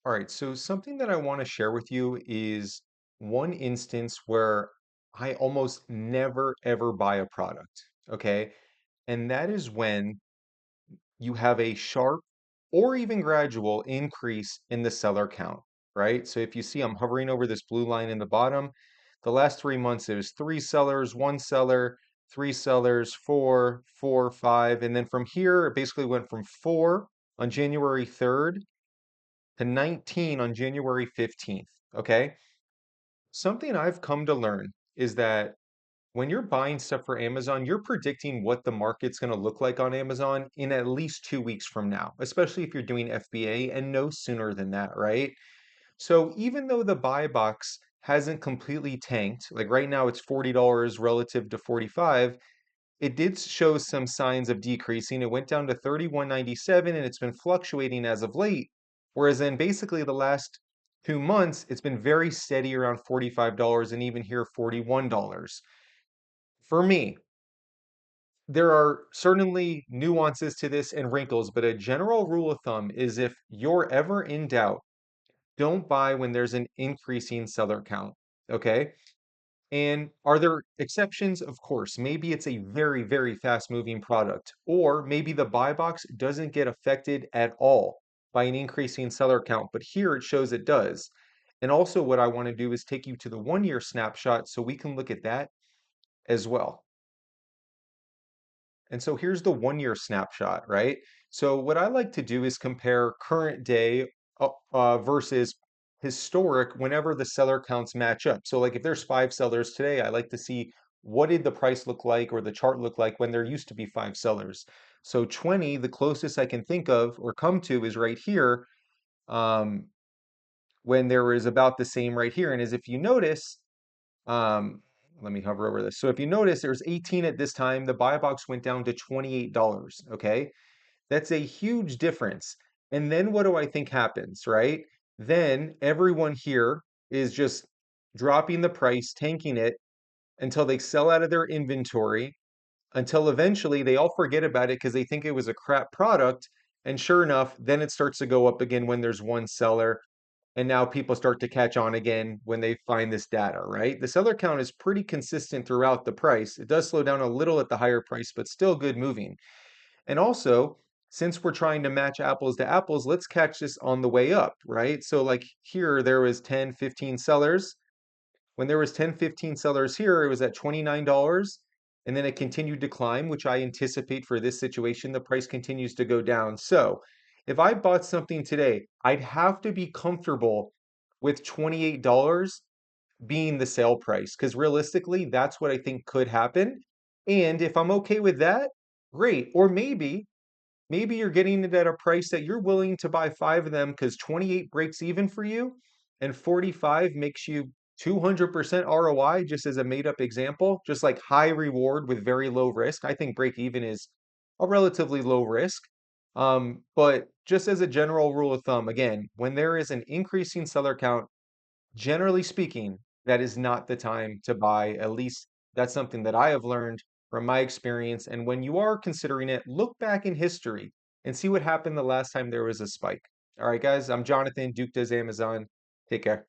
All right, so something that I want to share with you is one instance where I almost never ever buy a product, okay? And that is when you have a sharp or even gradual increase in the seller count, right? So if you see I'm hovering over this blue line in the bottom, the last 3 months it was three sellers, one seller, three sellers, four, four, five, and then from here it basically went from four on January 3rd to 19 on January 15th. Okay. Something I've come to learn is that when you're buying stuff for Amazon, you're predicting what the market's going to look like on Amazon in at least 2 weeks from now, especially if you're doing FBA and no sooner than that, right? So even though the buy box hasn't completely tanked, like right now it's $40 relative to 45, it did show some signs of decreasing. It went down to 31.97 and it's been fluctuating as of late. Whereas in basically the last 2 months, it's been very steady around $45 and even here $41. For me, there are certainly nuances to this and wrinkles, but a general rule of thumb is if you're ever in doubt, don't buy when there's an increasing seller count. Okay. And are there exceptions? Of course. Maybe it's a very, very fast moving product, or maybe the buy box doesn't get affected at all by an increasing seller count, but here it shows it does. And also, what I want to do is take you to the 1 year snapshot so we can look at that as well. And so here's the 1 year snapshot, right? So what I like to do is compare current day versus historic whenever the seller counts match up. So like if there's five sellers today, I like to see what did the price look like or the chart look like when there used to be five sellers. So 20, the closest I can think of or come to is right here, um, when there was about the same right here. And as if you notice, um, let me hover over this. So if you notice, there's 18 at this time. The buy box went down to $28. Okay. That's a huge difference. And then what do I think happens, right? Then everyone here is just dropping the price, tanking it until they sell out of their inventory, until eventually they all forget about it because they think it was a crap product. And sure enough, then it starts to go up again when there's one seller. And now people start to catch on again when they find this data, right? The seller count is pretty consistent throughout the price. It does slow down a little at the higher price, but still good moving. And also, since we're trying to match apples to apples, let's catch this on the way up, right? So like here, there was 10, 15 sellers. When there was 10, 15 sellers here, it was at $29. And then it continued to climb, which I anticipate for this situation, the price continues to go down. So if I bought something today, I'd have to be comfortable with $28 being the sale price because realistically, that's what I think could happen. And if I'm okay with that, great. Or maybe you're getting it at a price that you're willing to buy five of them because 28 breaks even for you and 45 makes you 200% ROI, just as a made up example, just like high reward with very low risk. I think break even is a relatively low risk. But just as a general rule of thumb, again, when there is an increasing seller count, generally speaking, that is not the time to buy. At least that's something that I have learned from my experience. And when you are considering it, look back in history and see what happened the last time there was a spike. All right, guys, I'm Jonathan, Duke Does Amazon. Take care.